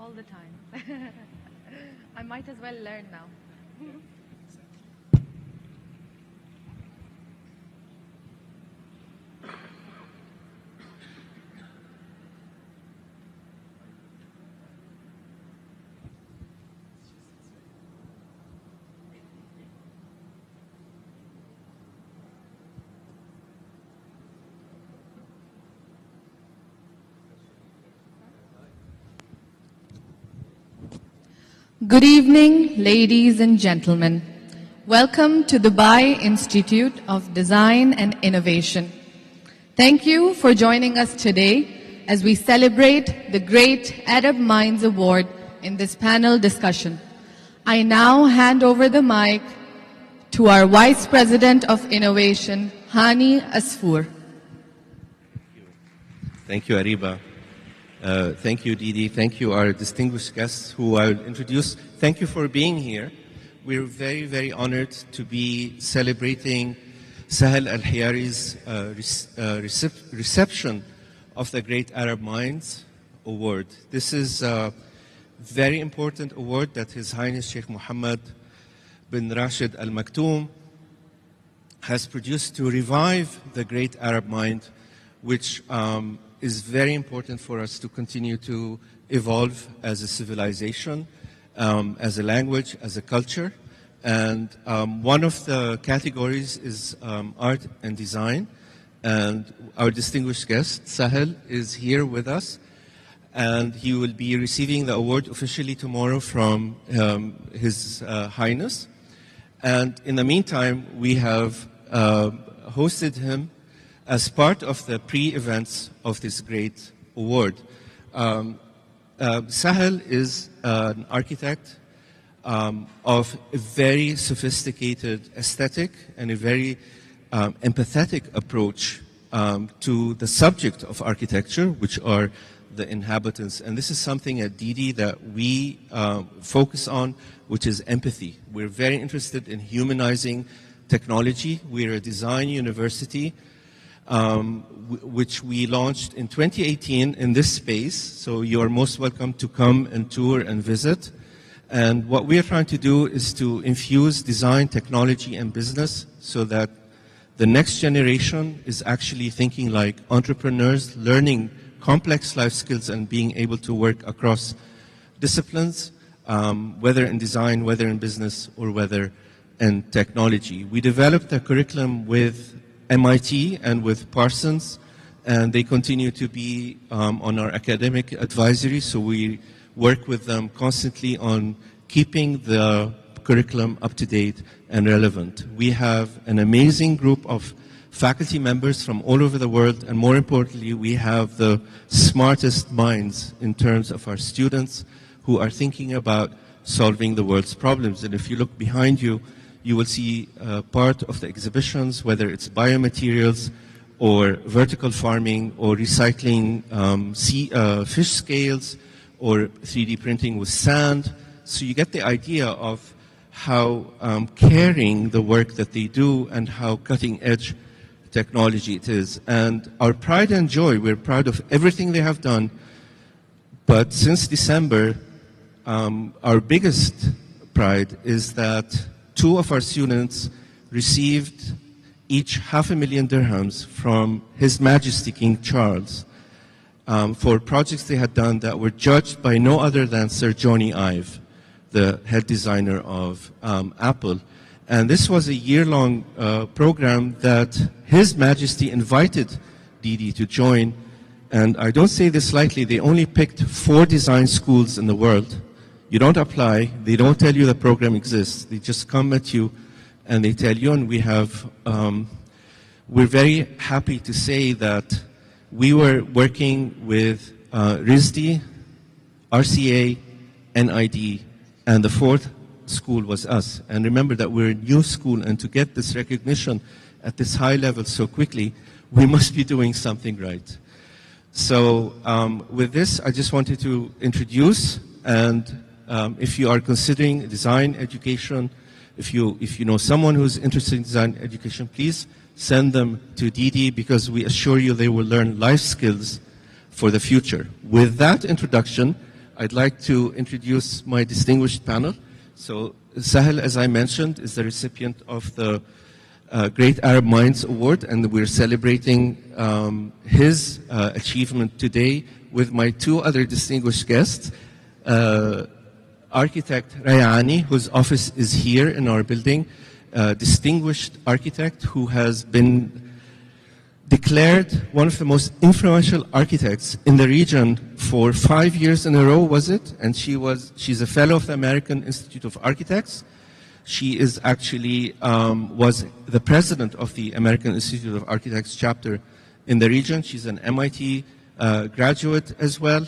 all the time. I might as well learn now. Good evening, ladies and gentlemen. Welcome to Dubai Institute of Design and Innovation. Thank you for joining us today as we celebrate the Great Arab Minds Award in this panel discussion. I now hand over the mic to our Vice President of Innovation, Hani Asfour. Thank you, Ariba. Thank you, Didi. Thank you, our distinguished guests who I'll introduce. Thank you for being here. We're very, very honored to be celebrating Sahel Al-Hayari's reception of the Great Arab Minds Award. This is a very important award that His Highness Sheikh Mohammed bin Rashid Al Maktoum has produced to revive the Great Arab Mind, which is very important for us to continue to evolve as a civilization, as a language, as a culture. And one of the categories is art and design. And our distinguished guest, Sahel, is here with us. And he will be receiving the award officially tomorrow from His Highness. And in the meantime, we have hosted him as part of the pre-events of this great award. Sahel is an architect of a very sophisticated aesthetic and a very empathetic approach to the subject of architecture, which are the inhabitants. And this is something at DIDI that we focus on, which is empathy. We're very interested in humanizing technology. We're a design university, which we launched in 2018 in this space. So you are most welcome to come and tour and visit. And what we are trying to do is to infuse design, technology, and business so that the next generation is actually thinking like entrepreneurs, learning complex life skills and being able to work across disciplines, whether in design, whether in business, or whether in technology. We developed a curriculum with MIT and with Parsons, and they continue to be on our academic advisory, so we work with them constantly on keeping the curriculum up to date and relevant. We have an amazing group of faculty members from all over the world, and more importantly, we have the smartest minds in terms of our students who are thinking about solving the world's problems. And if you look behind you, you will see part of the exhibitions, whether it's biomaterials or vertical farming or recycling fish scales or 3D printing with sand. So you get the idea of how caring the work that they do and how cutting edge technology it is. And our pride and joy, we're proud of everything they have done. But since December, our biggest pride is that 2 of our students received each $500,000 dirhams from His Majesty King Charles for projects they had done that were judged by no other than Sir Jony Ive, the head designer of Apple. And this was a year-long program that His Majesty invited DIDI to join. And I don't say this lightly, they only picked 4 design schools in the world. You don't apply, they don't tell you the program exists, they just come at you and they tell you, and we have, we're very happy to say that we were working with RISD, RCA, NID, and the 4th school was us. And remember that we're a new school, and to get this recognition at this high level so quickly, we must be doing something right. So with this, I just wanted to introduce, and if you are considering design education, if you know someone who's interested in design education, please send them to DIDI, because we assure you they will learn life skills for the future. With that introduction, I'd like to introduce my distinguished panel. So Sahel, as I mentioned, is the recipient of the Great Arab Minds Award, and we're celebrating his achievement today with my two other distinguished guests. Architect Rayani, whose office is here in our building, distinguished architect who has been declared one of the most influential architects in the region for 5 years in a row, was it? And she's a fellow of the American Institute of Architects. She is actually was the president of the American Institute of Architects chapter in the region. She's an MIT graduate as well.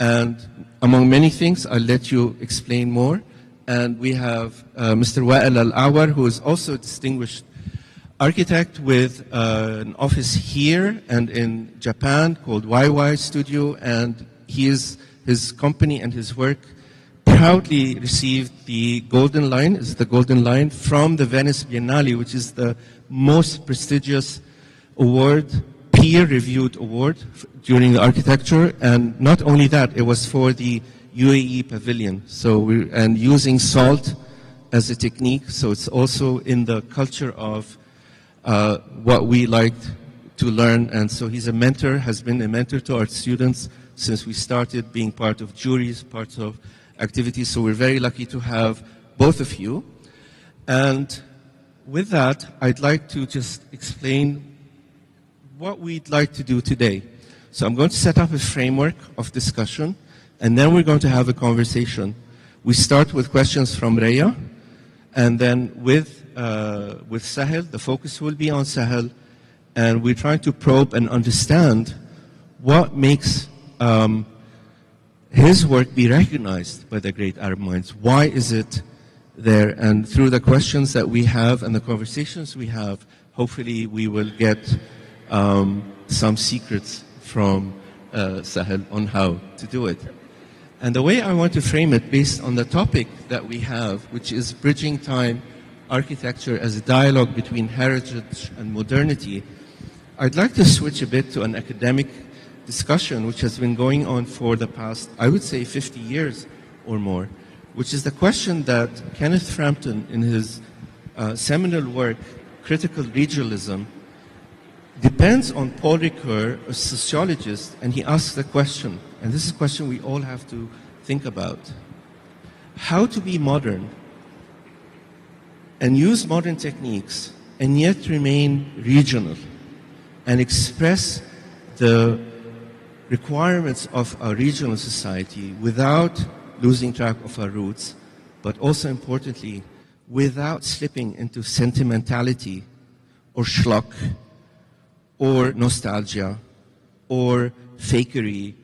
And among many things, I'll let you explain more. And we have Mr. Wa'el Al-Awar, who is also a distinguished architect with an office here and in Japan called YY Studio, and his company and his work proudly received the Golden Line, from the Venice Biennale, which is the most prestigious award, peer-reviewed award during the architecture. And not only that, it was for the UAE Pavilion. And using salt as a technique, so it's also in the culture of what we liked to learn. And so he's a mentor, has been a mentor to our students since we started being part of juries, parts of activities. So we're very lucky to have both of you. And with that, I'd like to just explain what we'd like to do today. So I'm going to set up a framework of discussion, and then we're going to have a conversation. We start with questions from Raya, and then with Sahel, the focus will be on Sahel, and we're trying to probe and understand what makes his work be recognized by the Great Arab Minds. Why is it there? And through the questions that we have and the conversations we have, hopefully we will get some secrets from Sahel on how to do it. And the way I want to frame it, based on the topic that we have, which is bridging time architecture as a dialogue between heritage and modernity, I'd like to switch a bit to an academic discussion which has been going on for the past, I would say, 50 years or more, which is the question that Kenneth Frampton, in his seminal work, Critical Regionalism, depends on Paul Ricoeur, a sociologist, and he asks the question, and this is a question we all have to think about: how to be modern and use modern techniques and yet remain regional and express the requirements of our regional society without losing track of our roots, but also importantly, without slipping into sentimentality or schlock or nostalgia or fakery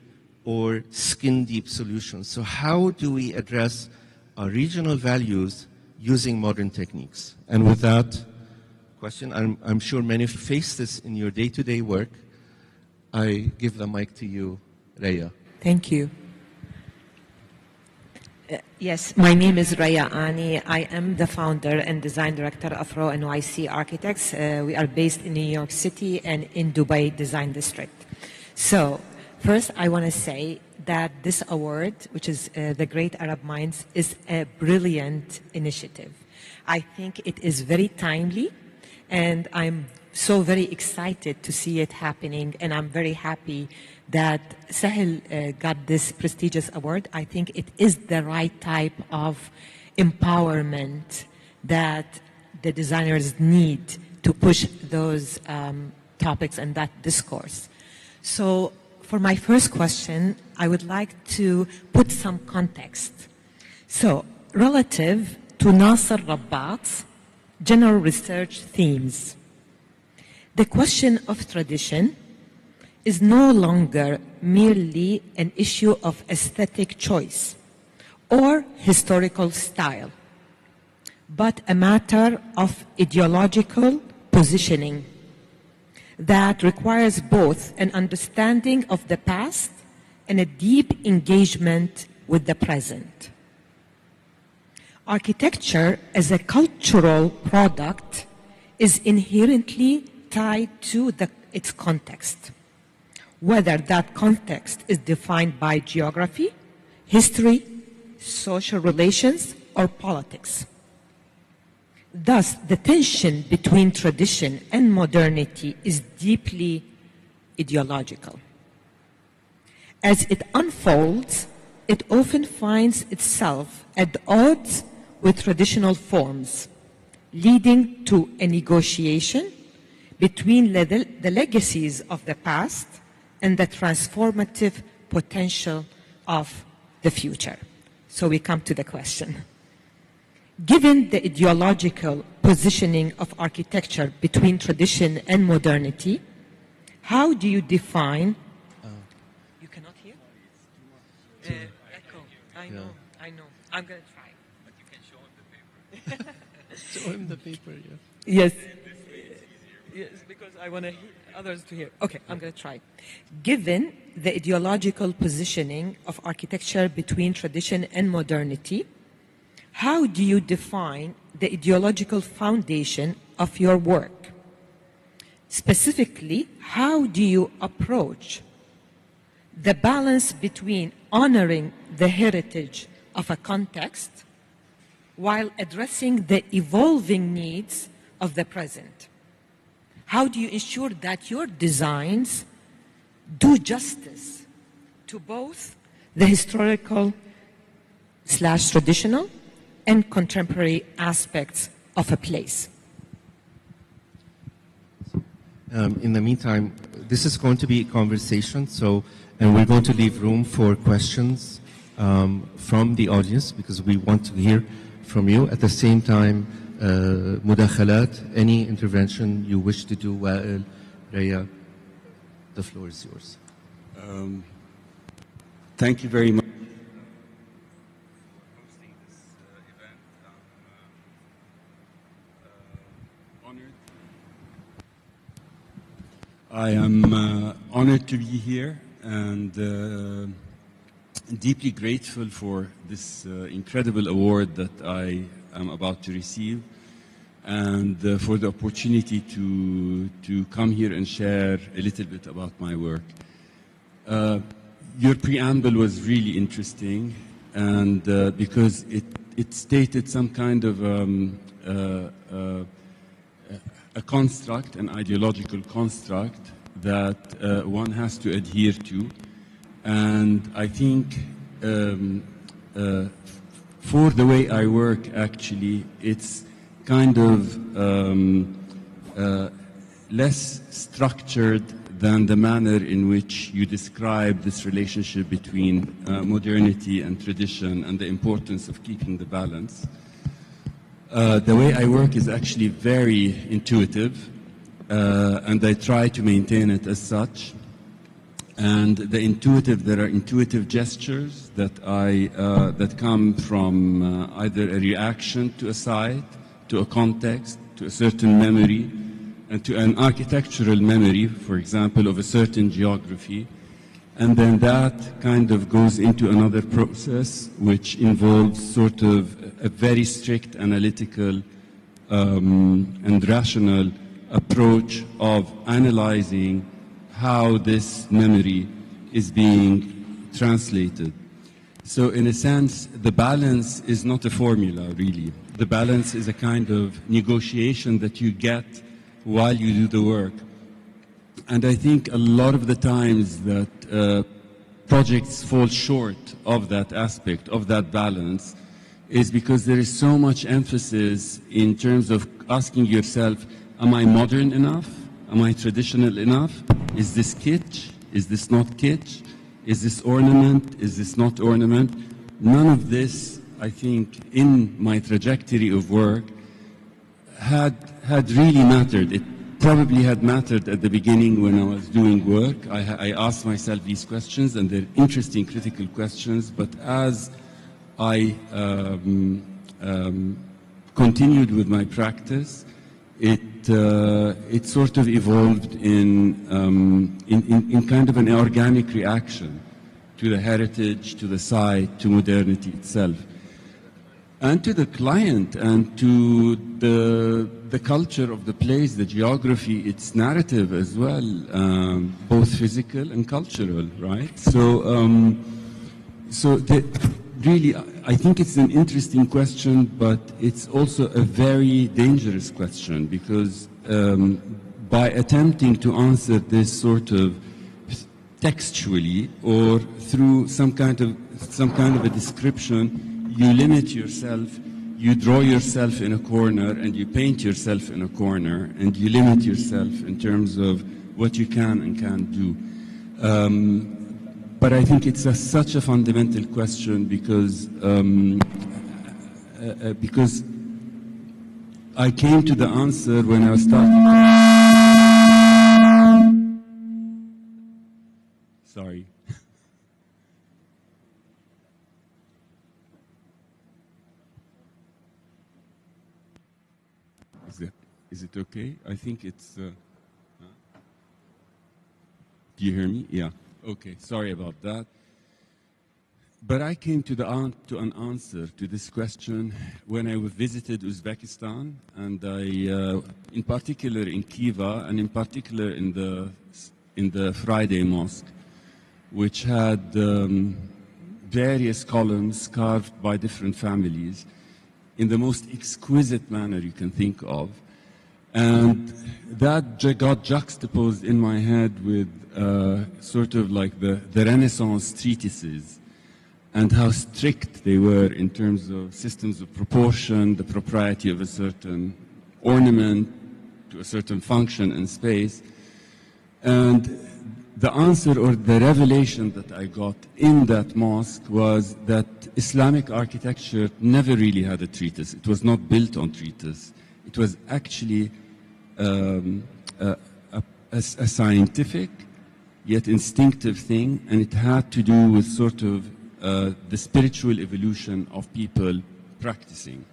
or skin-deep solutions. So how do we address our regional values using modern techniques? And with that question, I'm sure many of you face this in your day-to-day work. I give the mic to you, Raya. Thank you. Yes, my name is Raya Ani. I am the founder and design director of Raw NYC Architects. We are based in New York City and in Dubai Design District. So, first I want to say that this award, which is the Great Arab Minds, is a brilliant initiative. I think it is very timely, and I'm so very excited to see it happening, and I'm very happy that Sahel got this prestigious award. I think it is the right type of empowerment that the designers need to push those topics and that discourse. So for my first question, I would like to put some context. So relative to Nasser Rabbat's general research themes, the question of tradition is no longer merely an issue of aesthetic choice or historical style, but a matter of ideological positioning that requires both an understanding of the past and a deep engagement with the present. Architecture as a cultural product is inherently tied to its context, whether that context is defined by geography, history, social relations, or politics. Thus, the tension between tradition and modernity is deeply ideological. As it unfolds, it often finds itself at odds with traditional forms, leading to a negotiation between the legacies of the past and the transformative potential of the future. So we come to the question. Given the ideological positioning of architecture between tradition and modernity, how do you define... You cannot hear? Echo. I know. I'm going to try. But you can show him the paper. Show him the paper, yeah. Yes. Yes, because I want others to hear. Okay, I'm going to try. Given the ideological positioning of architecture between tradition and modernity, how do you define the ideological foundation of your work? Specifically, how do you approach the balance between honoring the heritage of a context while addressing the evolving needs of the present? How do you ensure that your designs do justice to both the historical/traditional and contemporary aspects of a place? In the meantime, this is going to be a conversation, and we're going to leave room for questions from the audience because we want to hear from you. At the same time, mudakhalat, any intervention you wish to do, Wael, Raya, the floor is yours. Thank you very much. I am honored to be here and deeply grateful for this incredible award that I am about to receive and for the opportunity to come here and share a little bit about my work. Your preamble was really interesting and because it stated some kind of a construct, an ideological construct that one has to adhere to. And I think for the way I work, actually, it's kind of less structured than the manner in which you describe this relationship between modernity and tradition and the importance of keeping the balance. The way I work is actually very intuitive, and I try to maintain it as such. And there are intuitive gestures that come from either a reaction to a site, to a context, to a certain memory, and to an architectural memory, for example, of a certain geography. And then that kind of goes into another process which involves sort of a very strict analytical and rational approach of analyzing how this memory is being translated. So in a sense, the balance is not a formula, really. The balance is a kind of negotiation that you get while you do the work. And I think a lot of the times that projects fall short of that aspect, of that balance, is because there is so much emphasis in terms of asking yourself, am I modern enough? Am I traditional enough? Is this kitsch? Is this not kitsch? Is this ornament? Is this not ornament? None of this, I think, in my trajectory of work had really mattered. It probably had mattered at the beginning when I was doing work. I asked myself these questions, and they're interesting, critical questions, but as I continued with my practice, it sort of evolved in kind of an organic reaction to the heritage, to the site, to modernity itself, and to the client, and to the culture of the place, the geography, its narrative as well, both physical and cultural, right? So Really, I think it's an interesting question, but it's also a very dangerous question, because by attempting to answer this sort of textually or through some kind of a description, you limit yourself, you draw yourself in a corner, and you paint yourself in a corner, and you limit yourself in terms of what you can and can't do. But I think it's such a fundamental question, because I came to the answer when I was starting. Sorry. Is it okay? I think it's... Do you hear me? Yeah. Okay, sorry about that. But I came to an answer to this question when I visited Uzbekistan, and in particular in Khiva, and in particular in the Friday Mosque, which had various columns carved by different families in the most exquisite manner you can think of. And that got juxtaposed in my head with sort of like the Renaissance treatises, and how strict they were in terms of systems of proportion, the propriety of a certain ornament to a certain function and space. And the answer, or the revelation that I got in that mosque, was that Islamic architecture never really had a treatise. It was not built on treatise. It was actually a scientific yet instinctive thing, and it had to do with sort of the spiritual evolution of people practicing.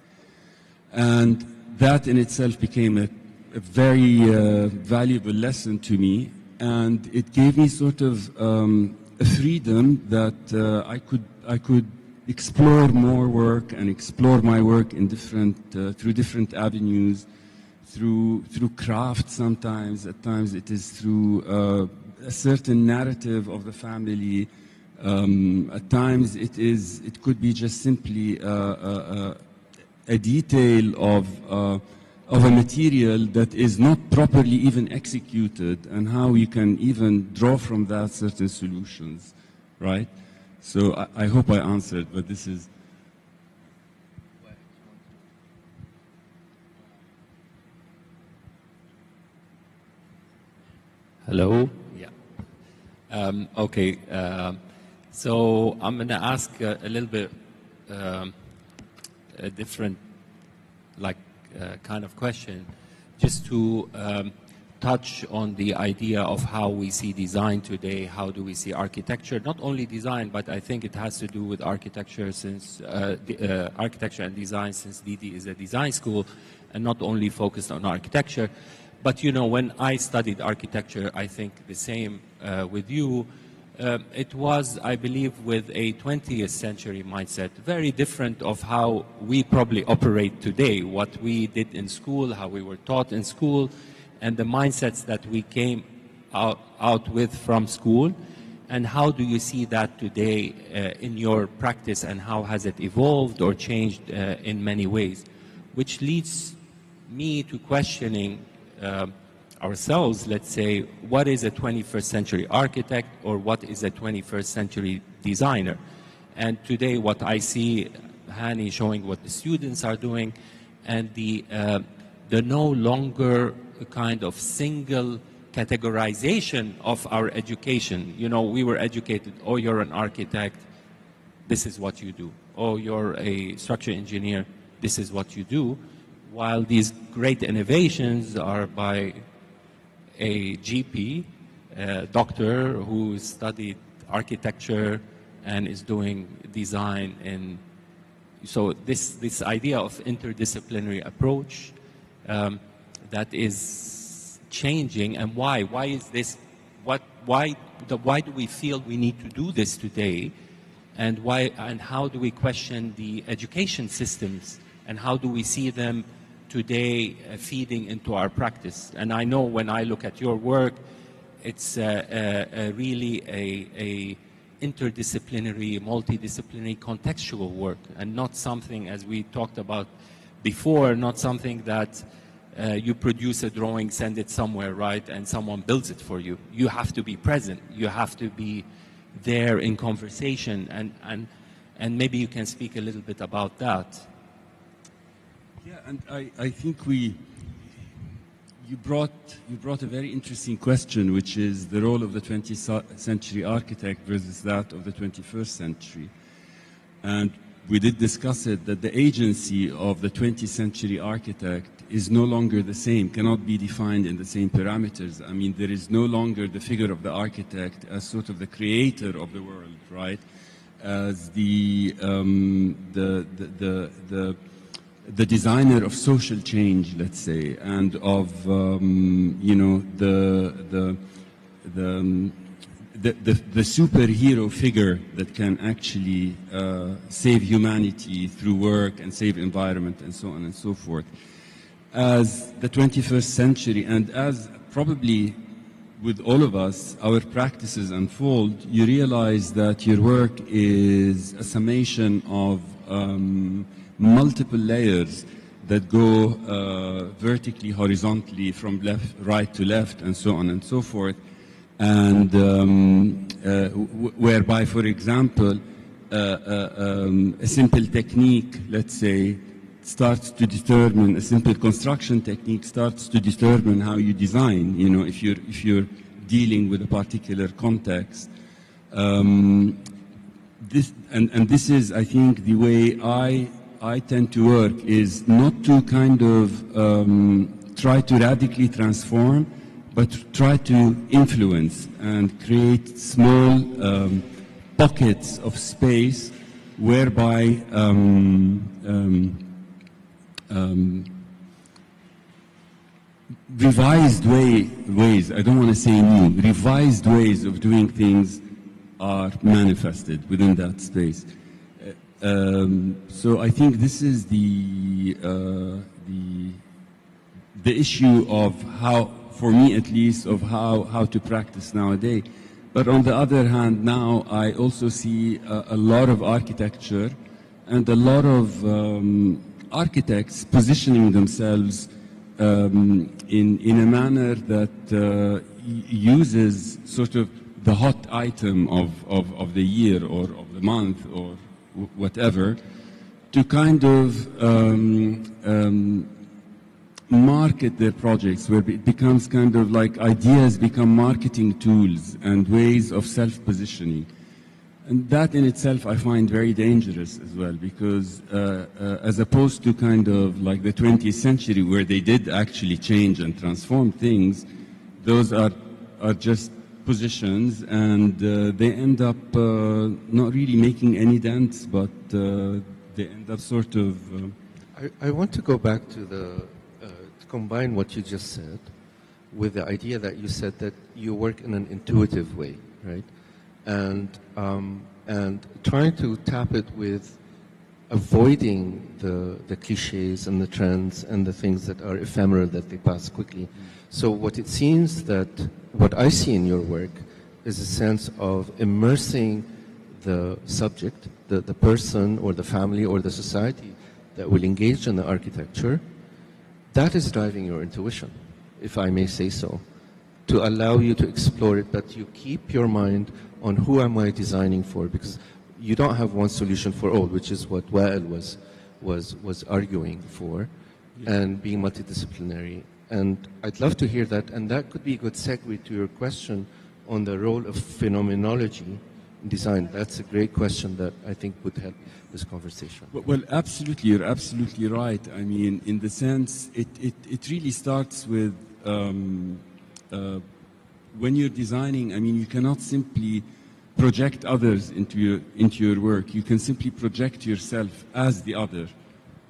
And that in itself became a very valuable lesson to me, and it gave me sort of a freedom that I could explore more work and explore my work in through different avenues, through craft sometimes. At times it is through a certain narrative of the family. At times it could be just simply a detail of a material that is not properly even executed, and how you can even draw from that certain solutions, right? So I hope I answered, but this is... Hello? Yeah. Okay. So I'm going to ask a little bit a different kind of question, just to touch on the idea of how we see design today. How do we see architecture? Not only design, but I think it has to do with architecture, since architecture and design, since DIDI is a design school and not only focused on architecture. But you know, when I studied architecture, I think the same with you. It was, I believe, with a 20th century mindset, very different of how we probably operate today, what we did in school, how we were taught in school, and the mindsets that we came out with from school. And how do you see that today in your practice, and how has it evolved or changed in many ways? Which leads me to questioning ourselves, let's say, what is a 21st century architect, or what is a 21st century designer? And today what I see, Hani showing what the students are doing, and the no longer kind of single categorization of our education. You know, we were educated, oh, you're an architect, this is what you do. Oh, you're a structural engineer, this is what you do. While these great innovations are by a GP, a doctor who studied architecture and is doing design. And so this idea of interdisciplinary approach that is changing, and why? Why is this? Why do we feel we need to do this today? And why? And how do we question the education systems? And how do we see them today feeding into our practice? And I know when I look at your work, it's really interdisciplinary, multidisciplinary, contextual work, and not something, as we talked about before, not something that you produce a drawing, send it somewhere, right, and someone builds it for you. You have to be present. You have to be there in conversation, and maybe you can speak a little bit about that. Yeah, and I think you brought a very interesting question, which is the role of the 20th century architect versus that of the 21st century. And we did discuss it, that the agency of the 20th century architect is no longer the same, cannot be defined in the same parameters. I mean, there is no longer the figure of the architect as sort of the creator of the world, right? As the designer of social change, let's say, and of you know, the superhero figure that can actually save humanity through work and save environment and so on and so forth. As the 21st century, and as probably with all of us, our practices unfold, you realize that your work is a summation of multiple layers that go vertically, horizontally, from right to left, and so on and so forth. And whereby, for example, a simple technique, let's say, starts to determine, a simple construction technique starts to determine how you design, you know, if you're dealing with a particular context. This is, I think, the way I tend to work, is not to kind of try to radically transform, but try to influence and create small pockets of space whereby revised ways, I don't want to say new, revised ways of doing things are manifested within that space. So I think this is the issue of how, for me at least, of how to practice nowadays. But on the other hand, now I also see a lot of architecture and a lot of architects positioning themselves in a manner that uses sort of the hot item of the year or of the month or whatever to kind of market their projects, where it becomes kind of like ideas become marketing tools and ways of self-positioning. And that in itself I find very dangerous as well, because as opposed to kind of like the 20th century where they did actually change and transform things, those are just positions, and they end up not really making any dents, but they end up sort of... I want to go back to to combine what you just said with the idea that you said that you work in an intuitive way, right? And trying to tap it with avoiding the cliches and the trends and the things that are ephemeral, that they pass quickly. So what it seems that, what I see in your work is a sense of immersing the subject, the person or the family or the society that will engage in the architecture. That is driving your intuition, if I may say so, to allow you to explore it, but you keep your mind on who am I designing for, because you don't have one solution for all, which is what Wael was arguing for, and being multidisciplinary. And I'd love to hear that, and that could be a good segue to your question on the role of phenomenology in design. That's a great question that I think would help this conversation. Well, absolutely, you're absolutely right. I mean, in the sense, it really starts with when you're designing. I mean, you cannot simply project others into your work. You can simply project yourself as the other,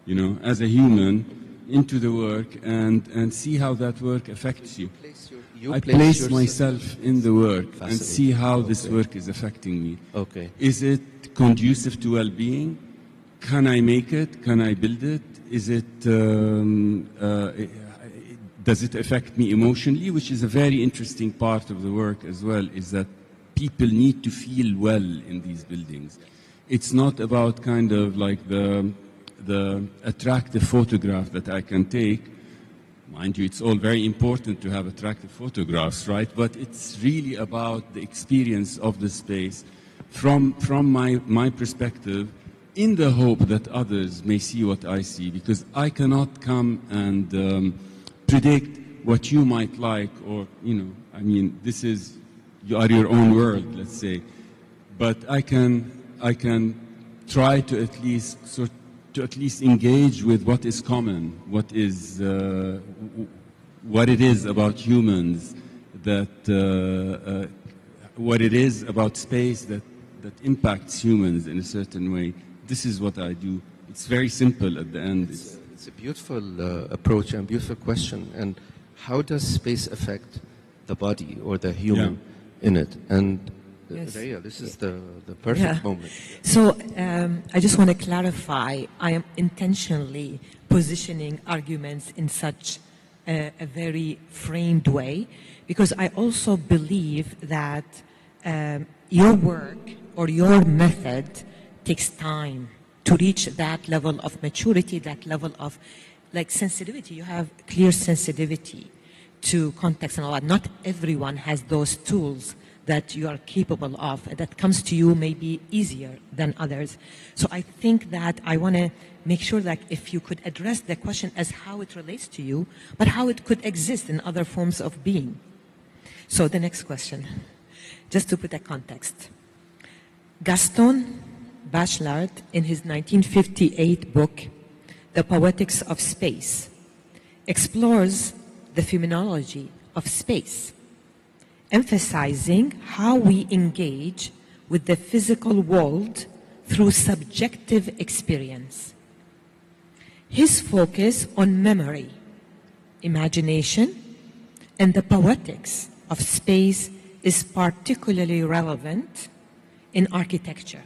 you know, as a human, into the work, and see how that work affects you. I place myself in the work and see how this work is affecting me. Okay. Is it conducive to well-being? Can I make it? Can I build it? Is it does it affect me emotionally? Which is a very interesting part of the work as well, is that people need to feel well in these buildings. It's not about kind of like the attractive photograph that I can take. Mind you, it's all very important to have attractive photographs, right? But it's really about the experience of the space from my perspective, in the hope that others may see what I see, because I cannot come and predict what you might like, or, you know, I mean, you are your own world, let's say. But I can try to at least engage with what is common, what it is about humans, what it is about space that impacts humans in a certain way. This is what I do. It's very simple at the end. It's a beautiful approach and beautiful question. And how does space affect the body or the human in it? And Yes. Raya, this is the perfect moment. So I just want to clarify, I am intentionally positioning arguments in such a very framed way, because I also believe that your work or your method takes time to reach that level of maturity, that level of like sensitivity. You have clear sensitivity to context and all that. Not everyone has those tools that you are capable of, that comes to you maybe easier than others. So I think that I want to make sure that if you could address the question as how it relates to you, but how it could exist in other forms of being. So the next question, just to put a context. Gaston Bachelard, in his 1958 book, The Poetics of Space, explores the phenomenology of space, emphasizing how we engage with the physical world through subjective experience. His focus on memory, imagination, and the poetics of space is particularly relevant in architecture,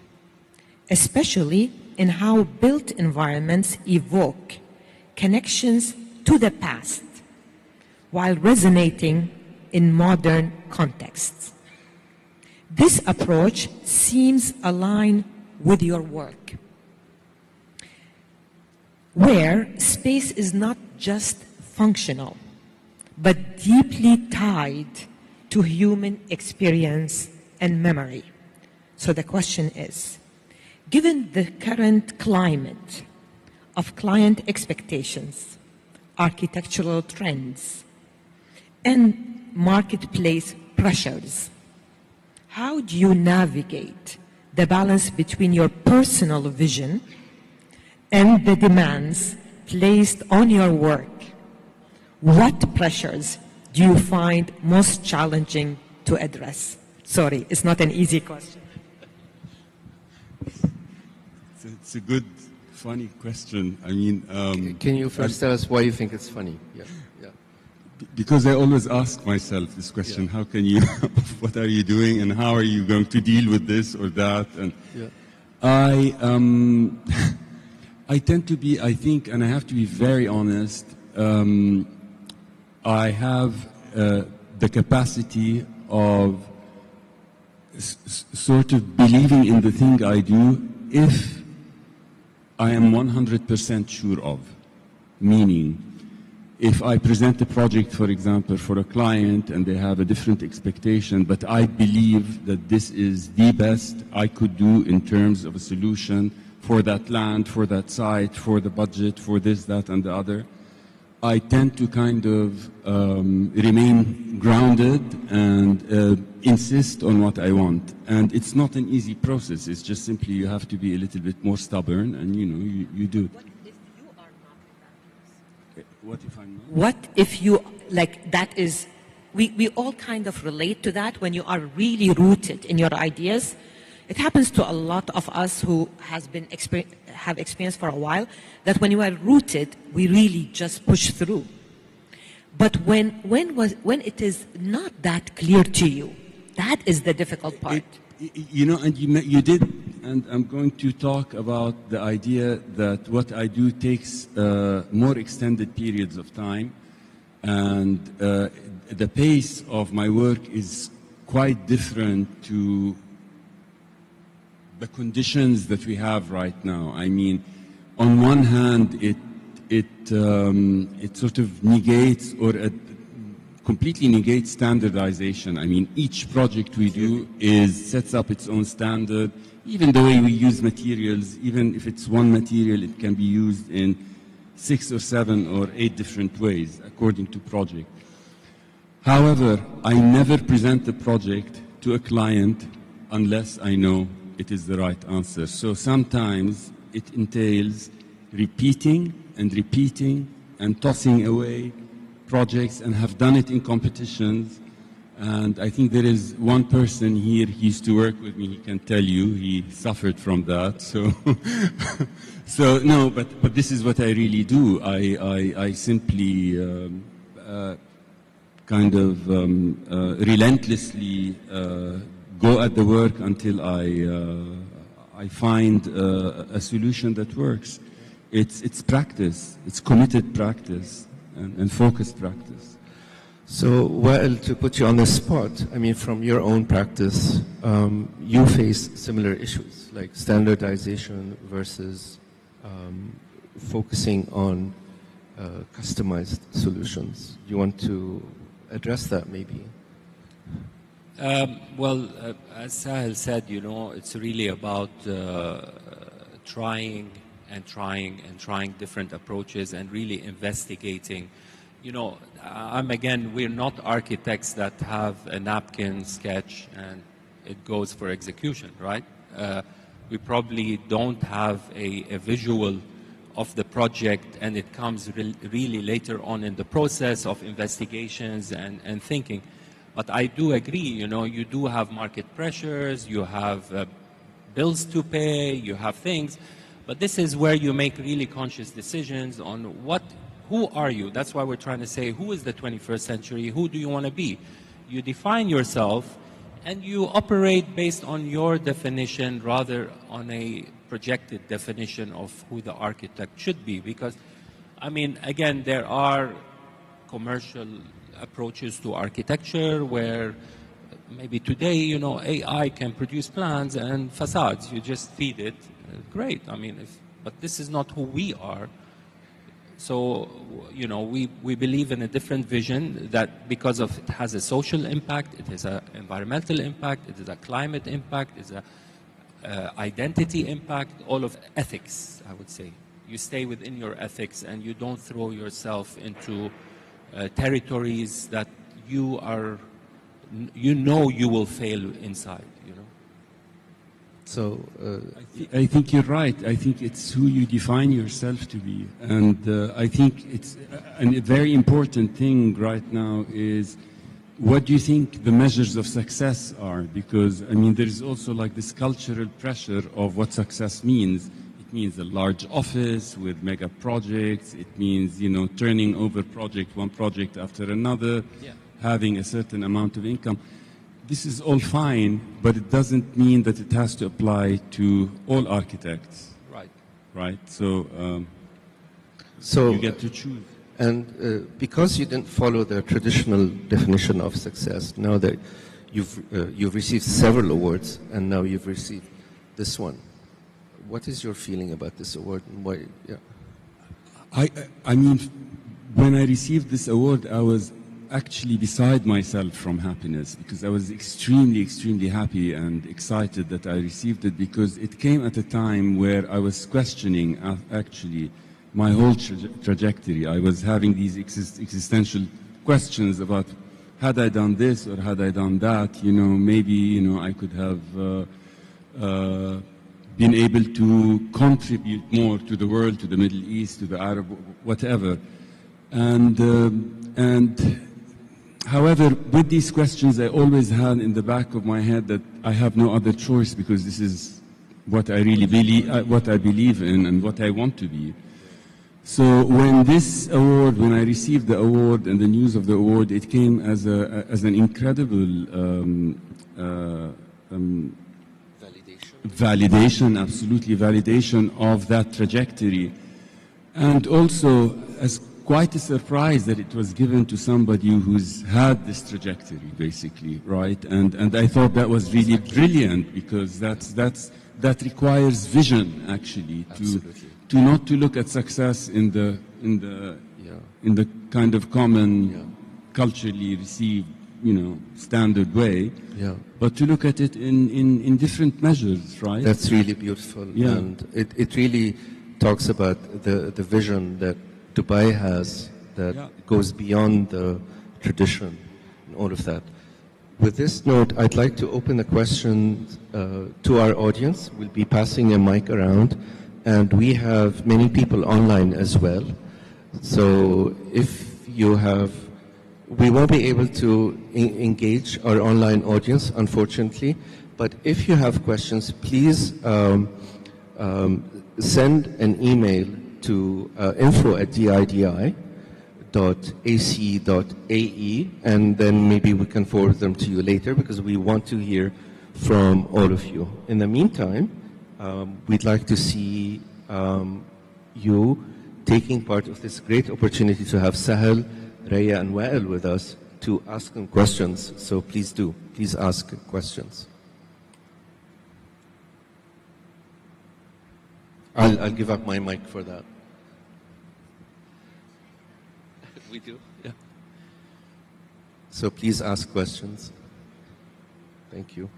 especially in how built environments evoke connections to the past while resonating in modern contexts. This approach seems aligned with your work, where space is not just functional, but deeply tied to human experience and memory. So the question is, given the current climate of client expectations, architectural trends, and marketplace pressures, how do you navigate the balance between your personal vision and the demands placed on your work? What pressures do you find most challenging to address? Sorry, it's not an easy question. It's a good, funny question. I mean, can you first tell us why you think it's funny? Yeah. Because I always ask myself this question: how can you? What are you doing, and how are you going to deal with this or that? And I tend to be, I think, and I have to be very honest. I have the capacity of sort of believing in the thing I do if I am 100% sure of. Meaning, if I present a project, for example, for a client and they have a different expectation, but I believe that this is the best I could do in terms of a solution for that land, for that site, for the budget, for this, that, and the other, I tend to kind of remain grounded and insist on what I want. And it's not an easy process. It's just simply you have to be a little bit more stubborn, and you do. What if you are not in that place? What if I'm not? What if you, like, that is, we all kind of relate to that when you are really rooted in your ideas. It happens to a lot of us who have experience for a while, that when you are rooted, we really just push through. But when it is not that clear to you, that is the difficult part. And you did, and I'm going to talk about the idea that what I do takes more extended periods of time, and the pace of my work is quite different to the conditions that we have right now. I mean, on one hand, it sort of negates or completely negates standardization. I mean, each project we do sets up its own standard. Even the way we use materials, even if it's one material, it can be used in 6 or 7 or 8 different ways according to project. However, I never present the project to a client unless I know it is the right answer. So sometimes it entails repeating and tossing away projects, and have done it in competitions. And I think there is one person here, he used to work with me, he can tell you, he suffered from that. So, so no, but this is what I really do. I simply kind of relentlessly go at the work until I find a solution that works. It's practice, it's committed practice and focused practice. So, well, to put you on the spot, I mean, from your own practice, you face similar issues like standardization versus focusing on customized solutions. Do you want to address that maybe? Well, as Sahel said, you know, it's really about trying different approaches and really investigating. You know, we're not architects that have a napkin sketch and it goes for execution, right? We probably don't have a visual of the project, and it comes really later on in the process of investigations and thinking. But I do agree, you know, you do have market pressures, you have bills to pay, you have things, but this is where you make really conscious decisions on who are you? That's why we're trying to say, who is the 21st century? Who do you want to be? You define yourself and you operate based on your definition rather on a projected definition of who the architect should be. Because, I mean, again, there are commercial approaches to architecture where maybe today, you know, AI can produce plans and facades. You just feed it. Great. I mean, but this is not who we are. So, you know, we believe in a different vision that because of it has a social impact, it has an environmental impact, it is a climate impact, it is a identity impact, all of ethics, I would say. You stay within your ethics and you don't throw yourself into territories that you know you will fail inside, you know. So I think you're right. I think it's who you define yourself to be. And I think it's a very important thing right now is what do you think the measures of success are? Because, I mean, there's also like this cultural pressure of what success means. It means a large office with mega projects. It means, you know, turning over one project after another, having a certain amount of income. This is all fine, but it doesn't mean that it has to apply to all architects. Right. Right? So you get to choose. And because you didn't follow the traditional definition of success, now that you've received several awards and now you've received this one, what is your feeling about this award and why? Yeah. I mean, when I received this award, I was actually beside myself from happiness because I was extremely, extremely happy and excited that I received it because it came at a time where I was questioning actually my whole trajectory. I was having these existential questions about had I done this or had I done that, you know, maybe, you know, I could have been able to contribute more to the world, to the Middle East, to the Arab, whatever. And however, with these questions, I always had in the back of my head that I have no other choice because this is what I really believe in and what I want to be. So when I received the award and the news of the award, it came as an incredible validation, absolutely validation of that trajectory, and also as quite a surprise that it was given to somebody who's had this trajectory, basically, right? And I thought that was really brilliant, because that requires vision, actually, to not to look at success in the kind of common, culturally received, standard way, but to look at it in different measures, right? That's really beautiful. Yeah. And it really talks about the vision that Dubai has that goes beyond the tradition and all of that. With this note, I'd like to open a question to our audience. We'll be passing a mic around, and we have many people online as well. So if you have, we won't be able to engage our online audience, unfortunately, but if you have questions, please send an email to info@didi.ac.ae, and then maybe we can forward them to you later, because we want to hear from all of you. In the meantime, we'd like to see you taking part of this great opportunity to have Sahel, Raya, and Wael with us to ask them questions. So please do. Please ask questions. I'll give up my mic for that. We do? Yeah. So please ask questions. Thank you.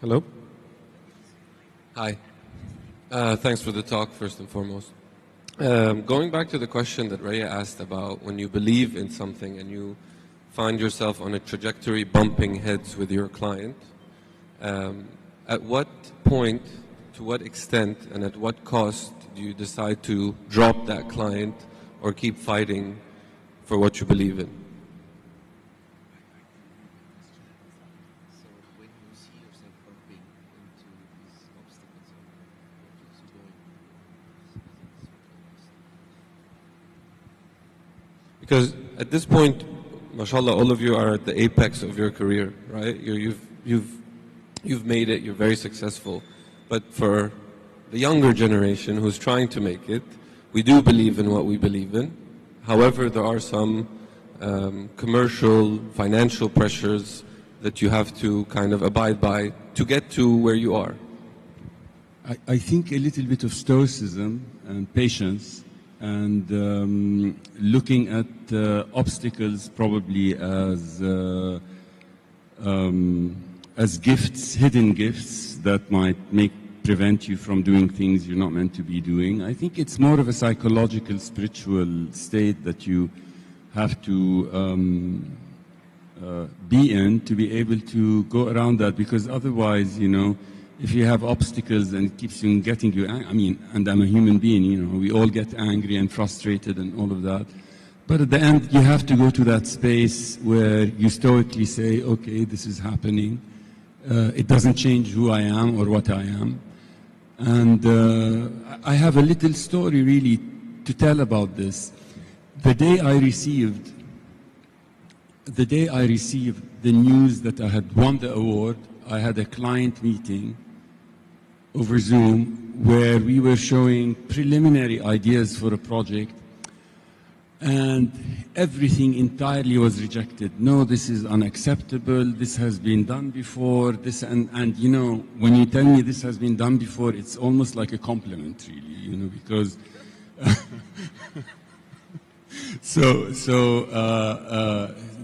Hello. Hi. Thanks for the talk, first and foremost. Going back to the question that Raya asked about when you believe in something and you find yourself on a trajectory bumping heads with your client, at what point, to what extent, and at what cost do you decide to drop that client or keep fighting for what you believe in? Because at this point, mashallah, all of you are at the apex of your career, right? You've made it, you're very successful. But for the younger generation who's trying to make it, we do believe in what we believe in. However, there are some commercial, financial pressures that you have to kind of abide by to get to where you are. I think a little bit of stoicism and patience, and looking at obstacles probably as gifts, hidden gifts that might prevent you from doing things you're not meant to be doing. I think it's more of a psychological, spiritual state that you have to be in to be able to go around that, because otherwise, if you have obstacles and it keeps you getting you, and I'm a human being, we all get angry and frustrated and all of that. But at the end, you have to go to that space where you stoically say, okay, this is happening. It doesn't change who I am or what I am. And I have a little story really to tell about this. The day I received the news that I had won the award, I had a client meeting over Zoom where we were showing preliminary ideas for a project, and everything entirely was rejected. No, this is unacceptable, this has been done before, and when you tell me this has been done before, it's almost like a compliment, really, because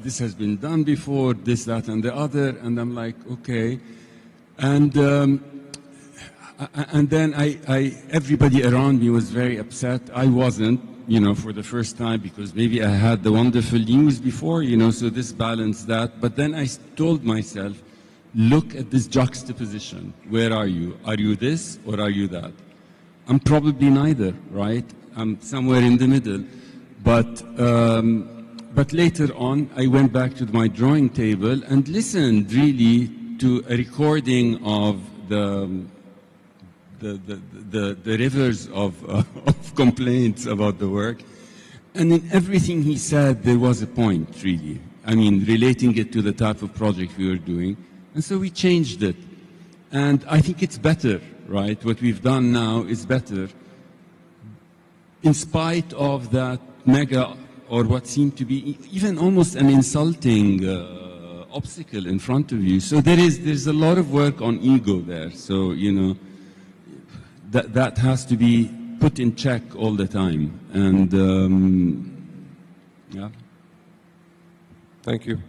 this has been done before, this, that, and the other, and I'm like, okay. And then everybody around me was very upset. I wasn't, for the first time, because maybe I had the wonderful news before, so this balanced that. But then I told myself, look at this juxtaposition. Where are you? Are you this or are you that? I'm probably neither, right? I'm somewhere in the middle. But later on, I went back to my drawing table and listened really to a recording of the rivers of complaints about the work. And in everything he said, there was a point, really. Relating it to the type of project we were doing. And so we changed it. And I think it's better, right? What we've done now is better, in spite of that mega, or what seemed to be even almost an insulting obstacle in front of you. So there's a lot of work on ego there. So, you know, that has to be put in check all the time. And yeah. Thank you.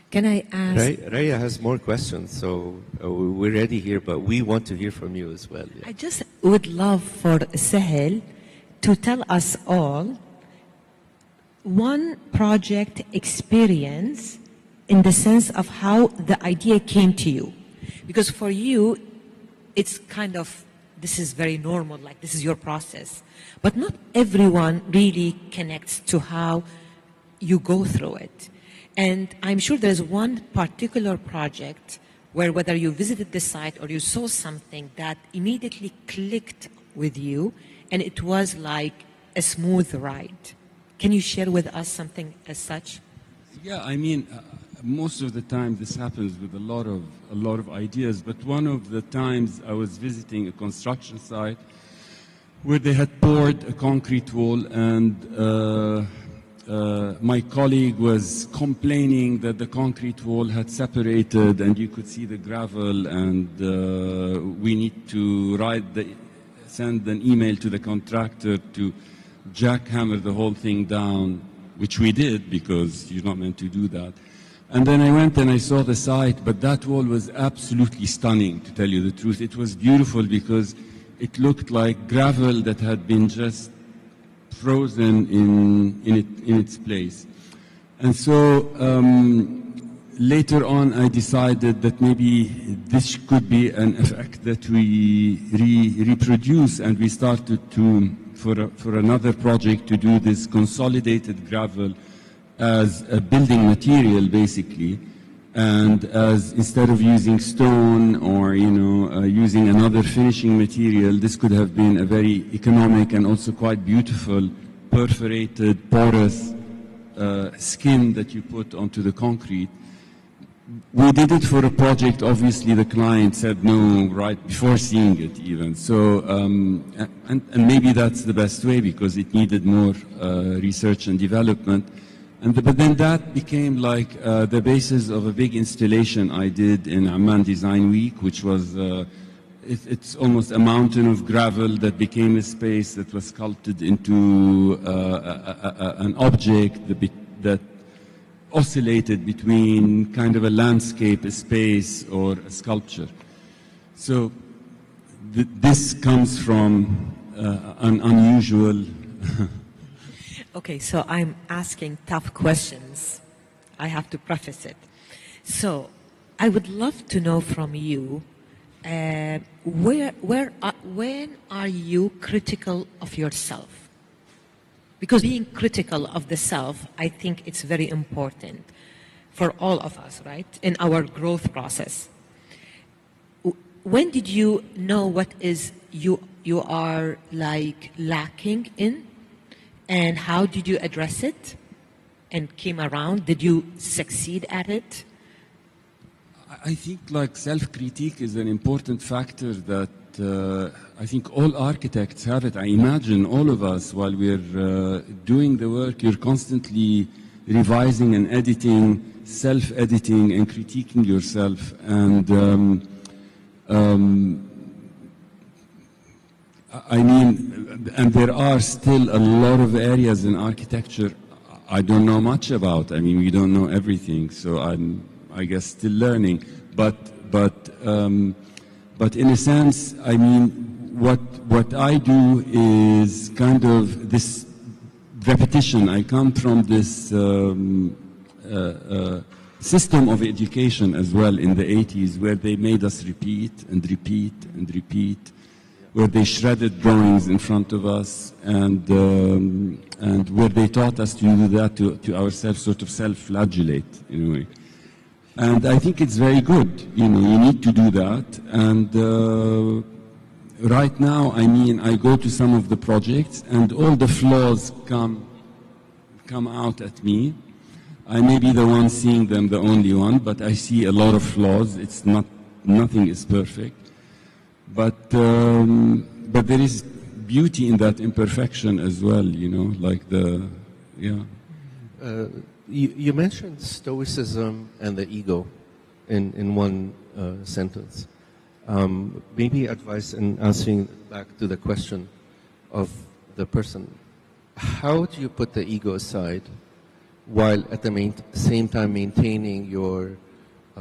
Can I ask? Raya has more questions, so we're ready here, but we want to hear from you as well. Yeah. I just would love for Sahel to tell us all one project experience in the sense of how the idea came to you. Because for you, it's kind of, this is very normal, like this is your process. But not everyone really connects to how you go through it. And I'm sure there's one particular project where whether you visited the site or you saw something that immediately clicked with you, and it was like a smooth ride. Can you share with us something as such? Yeah, I mean, most of the time this happens with a lot of ideas. But one of the times I was visiting a construction site where they had poured a concrete wall, and my colleague was complaining that the concrete wall had separated and you could see the gravel, and we need to send an email to the contractor to jackhammer the whole thing down, which we did because you're not meant to do that. And then I went and I saw the site, but that wall was absolutely stunning, to tell you the truth. It was beautiful because it looked like gravel that had been just frozen in its place. And so later on I decided that maybe this could be an effect that we reproduce, and we started to, for another project, to do this consolidated gravel as a building material basically, and as instead of using stone or using another finishing material, this could have been a very economic and also quite beautiful perforated porous skin that you put onto the concrete. We did it for a project. Obviously the client said no right before seeing it even. So and maybe that's the best way because it needed more research and development. But then that became like the basis of a big installation I did in Amman Design Week, which was, it's almost a mountain of gravel that became a space that was sculpted into an object that oscillated between kind of a landscape, a space, or a sculpture. So this comes from an unusual... Okay, so I'm asking tough questions. I have to preface it. So I would love to know from you, when are you critical of yourself? Because being critical of the self, I think it's very important for all of us, right, in our growth process. When did you know what is you are like lacking in? And how did you address it and came around? Did you succeed at it? I think like self-critique is an important factor that I think all architects have it. I imagine all of us, while we're doing the work, you're constantly revising and editing, self-editing and critiquing yourself. And I mean, and there are still a lot of areas in architecture I don't know much about. I mean, we don't know everything, so I'm, I guess, still learning. But in a sense, I mean, what I do is kind of this repetition. I come from this system of education as well in the 80s, where they made us repeat and repeat and repeat, where they shredded drawings in front of us, and where they taught us to do that to ourselves, sort of self-flagellate in a way. And I think it's very good. You know, you need to do that. And right now, I mean, I go to some of the projects and all the flaws come out at me. I may be the one seeing them, the only one, but I see a lot of flaws. It's not, nothing is perfect. But there is beauty in that imperfection as well, you know, like the, yeah. You mentioned stoicism and the ego in one sentence. Maybe advice in answering back to the question of the person. How do you put the ego aside while at the same time maintaining your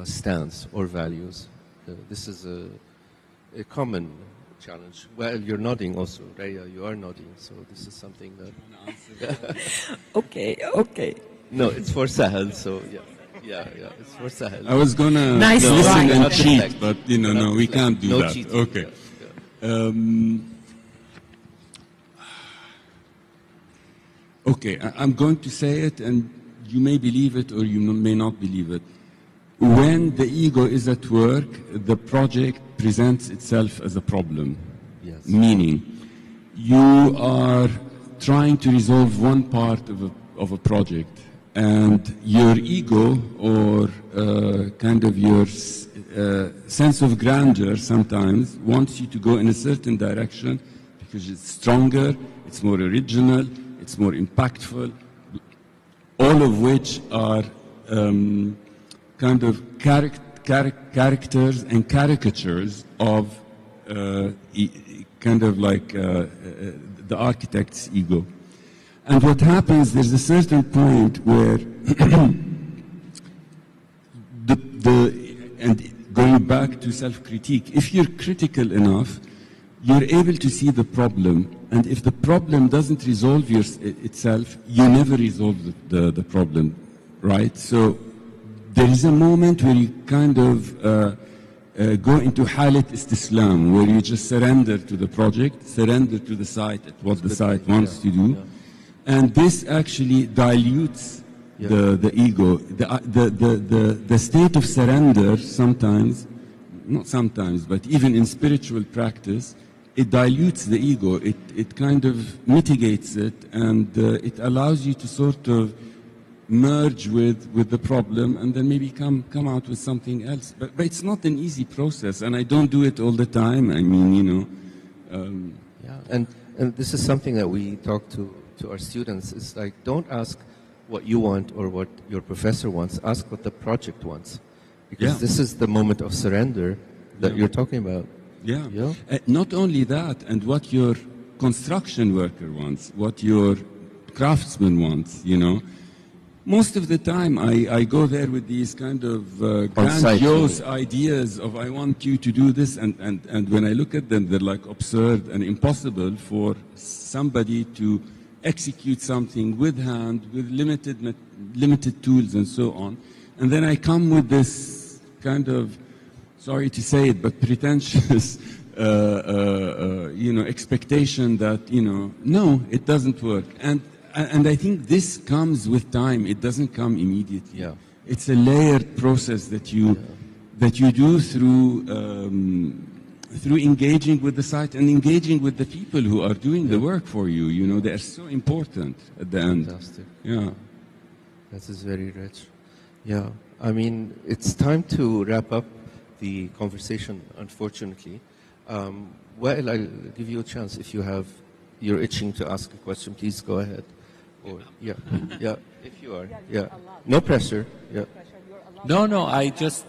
stance or values? This is a common challenge. Well, you're nodding also, Raya, you are nodding, so this is something that... Okay. No, it's for Sahel, so yeah, it's for Sahel. I was gonna Nice listen try. and cheat, but you know, no, we can't do No that. cheating, Okay. Okay, I'm going to say it, and you may believe it or you may not believe it. When the ego is at work, the project presents itself as a problem. Yes. Meaning, you are trying to resolve one part of a project, and your ego or kind of your sense of grandeur sometimes wants you to go in a certain direction because it's stronger, it's more original, it's more impactful, all of which are kind of characters and caricatures of kind of like the architect's ego. And what happens, there's a certain point where and going back to self-critique, if you're critical enough, you're able to see the problem, and if the problem doesn't resolve itself, you never resolve the problem, right? So there is a moment where you kind of go into halat istislam, where you just surrender to the project, surrender to the site, at what the site wants to do, and this actually dilutes the ego. The state of surrender sometimes, not sometimes, but even in spiritual practice, it dilutes the ego, it kind of mitigates it, and it allows you to sort of merge with the problem and then maybe come out with something else. But it's not an easy process, and I don't do it all the time. I mean, you know. And this is something that we talk to our students. It's like, don't ask what you want or what your professor wants. Ask what the project wants. Because this is the moment of surrender that you're talking about. Yeah. Not only that, and what your construction worker wants, what your craftsman wants, you know. Most of the time, I go there with these kind of grandiose ideas of I want you to do this, and when I look at them, they're like absurd and impossible for somebody to execute something with hand, with limited tools and so on. And then I come with this kind of, sorry to say it, but pretentious, expectation that, no, it doesn't work. And I think this comes with time. It doesn't come immediately. Yeah. It's a layered process that you do through engaging with the site and engaging with the people who are doing the work for you. You know, they are so important at the end. Fantastic. Yeah. That is very rich. Yeah. I mean, it's time to wrap up the conversation, unfortunately. Well, I'll give you a chance. If you're itching to ask a question, please go ahead. Or, if you are. No pressure. Yeah. No, I just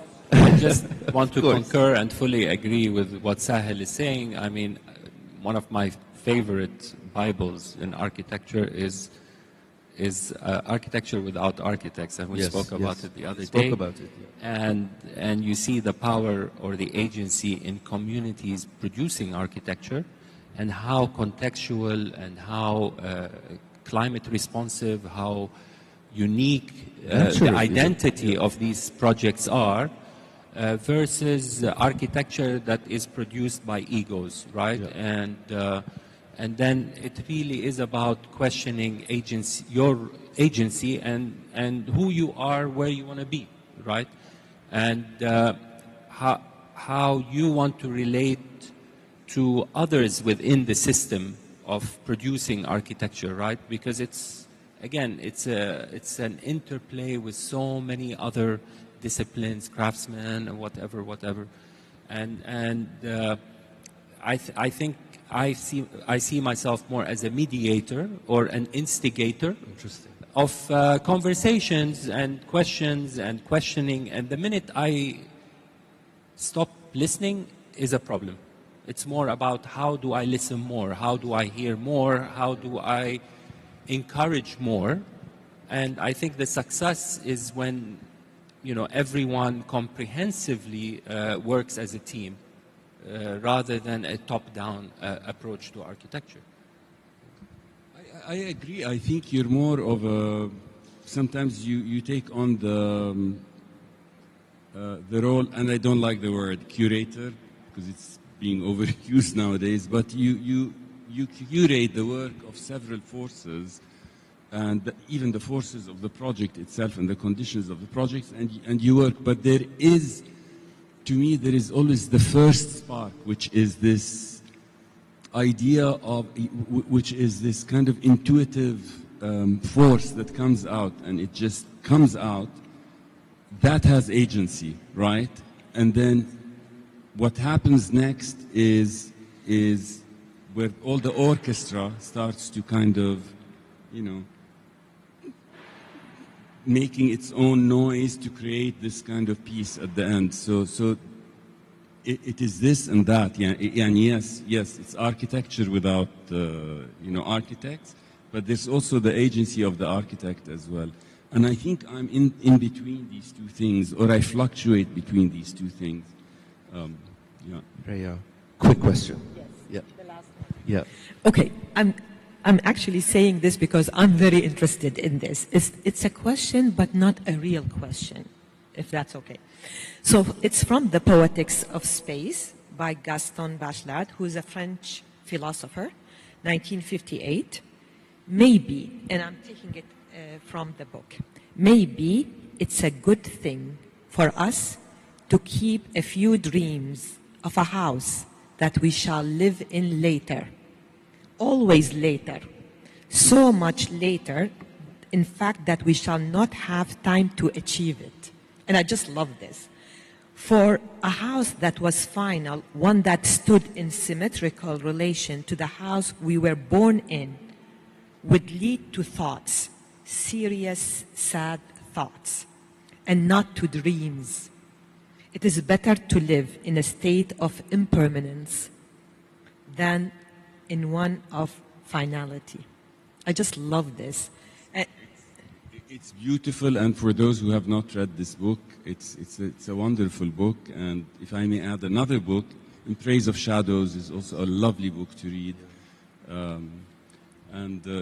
want to concur and fully agree with what Sahel is saying. I mean, one of my favorite Bibles in architecture is Architecture Without Architects, and we spoke about it the other day. About it, and you see the power or the agency in communities producing architecture, and how contextual and how climate responsive, how unique the identity of these projects are, versus architecture that is produced by egos, right? Yeah. And then it really is about questioning agency, your agency, and who you are, where you want to be, right? And how you want to relate to others within the system of producing architecture, right? Because it's, again, it's an interplay with so many other disciplines, craftsmen, and whatever. And I think I see myself more as a mediator or an instigator of conversations and questions and questioning. And the minute I stop listening is a problem. It's more about how do I listen more, how do I hear more, how do I encourage more. And I think the success is when, you know, everyone comprehensively works as a team rather than a top-down approach to architecture. I agree. I think you're more of a, sometimes you take on the role, and I don't like the word curator because it's being overused nowadays, but you curate the work of several forces and even the forces of the project itself and the conditions of the project, and you work. But there is, to me, there is always the first spark, which is this idea of, which is this kind of intuitive force that comes out, and it just comes out, that has agency, right? And then what happens next is where all the orchestra starts to kind of, you know, making its own noise to create this kind of piece at the end. So it is this and that, yeah, and yes, it's architecture without, you know, architects, but there's also the agency of the architect as well. And I think I'm in between these two things, or I fluctuate between these two things. Yeah. Raya, quick question. Yes. Yeah. The last one. Yeah. Okay, I'm actually saying this because I'm very interested in this. It's a question, but not a real question, if that's okay. So it's from The Poetics of Space by Gaston Bachelard, who is a French philosopher, 1958. Maybe, and I'm taking it from the book, maybe it's a good thing for us to keep a few dreams of a house that we shall live in later. Always later. So much later, in fact, that we shall not have time to achieve it. And I just love this. For a house that was final, one that stood in symmetrical relation to the house we were born in, would lead to thoughts, serious, sad thoughts, and not to dreams. It is better to live in a state of impermanence than in one of finality. I just love this. It's beautiful, and for those who have not read this book, it's a wonderful book. And if I may add, another book, In Praise of Shadows, is also a lovely book to read.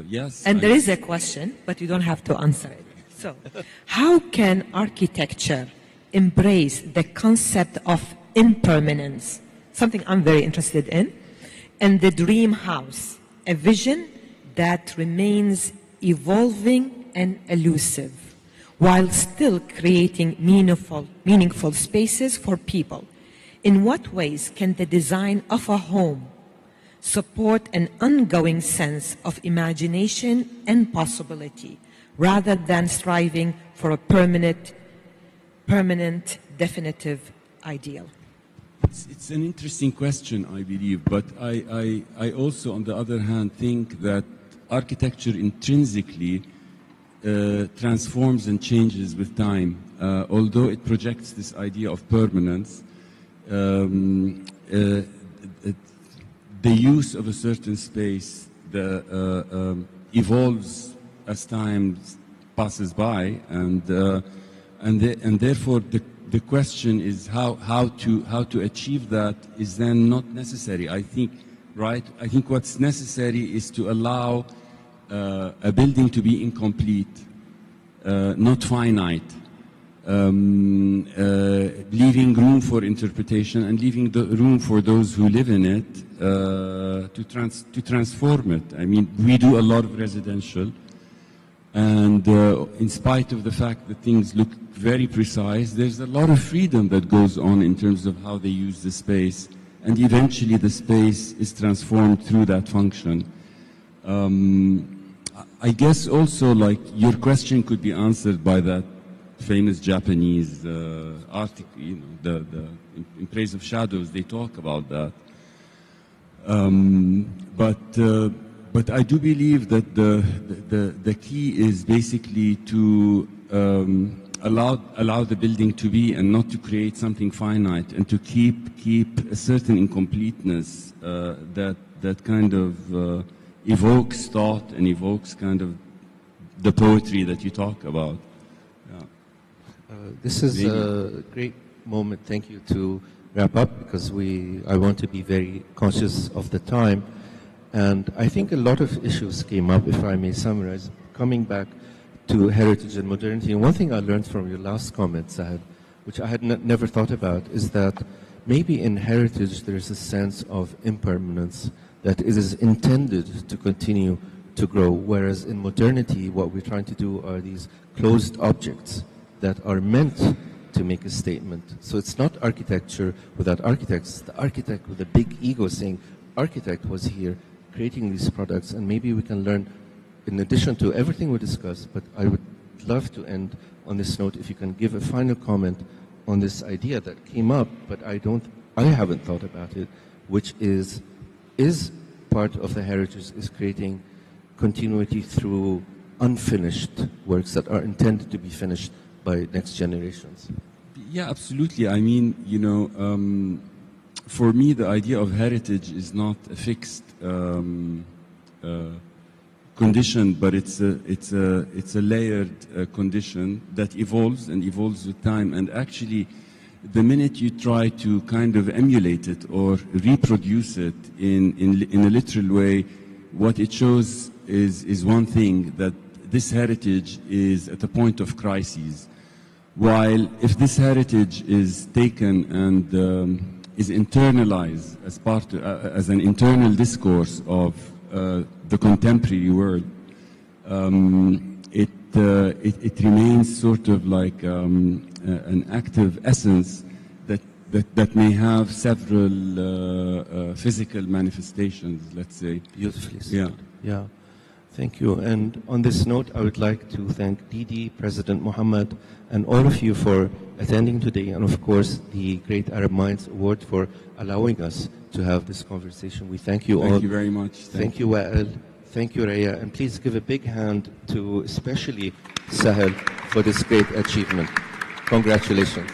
Yes. And there is a question, but you don't have to answer it. So, how can architecture embrace the concept of impermanence, something I'm very interested in, and the dream house, a vision that remains evolving and elusive, while still creating meaningful spaces for people? In what ways can the design of a home support an ongoing sense of imagination and possibility, rather than striving for a permanent, definitive ideal? It's an interesting question, I believe, but I also, on the other hand, think that architecture intrinsically transforms and changes with time. Although it projects this idea of permanence, the use of a certain space evolves as time passes by, and therefore the question is how to achieve that is then not necessary. I think, right? I think what's necessary is to allow a building to be incomplete, not finite, leaving room for interpretation and leaving the room for those who live in it to transform it. I mean, we do a lot of residential, and in spite of the fact that things look very precise, there's a lot of freedom that goes on in terms of how they use the space and eventually the space is transformed through that function. I guess also, like, your question could be answered by that famous Japanese article, you know, in Praise of Shadows, they talk about that. But I do believe that the key is basically to allow the building to be, and not to create something finite, and to keep a certain incompleteness that kind of evokes thought and evokes kind of the poetry that you talk about. Yeah. This is a great moment, thank you, to wrap up, because I want to be very conscious of the time. And I think a lot of issues came up, if I may summarize, coming back to heritage and modernity. And one thing I learned from your last comment, Sahad, which I had never thought about, is that maybe in heritage there is a sense of impermanence, that it is intended to continue to grow, whereas in modernity what we're trying to do are these closed objects that are meant to make a statement. So it's not architecture without architects, the architect with a big ego saying, architect was here creating these products, and maybe we can learn in addition to everything we discussed. But I would love to end on this note, if you can give a final comment on this idea that came up, but I haven't thought about it, which is part of the heritage is creating continuity through unfinished works that are intended to be finished by next generations. Yeah, absolutely. I mean, you know, for me, the idea of heritage is not a fixed condition, but it's a layered condition that evolves and evolves with time. And actually, the minute you try to kind of emulate it or reproduce it in a literal way, what it shows is one thing, that this heritage is at a point of crisis. While if this heritage is taken and is internalized as an internal discourse of the contemporary world, it remains sort of like an active essence that may have several physical manifestations, let's say. Beautifully said. Yeah. Yeah. Thank you. And on this note, I would like to thank DIDI, President Mohammed, and all of you for attending today, and of course the Great Arab Minds Award for allowing us to have this conversation. We thank you all. Thank you very much. Thank you, Wael. Thank you, Raya. And please give a big hand to especially Sahel for this great achievement. Congratulations.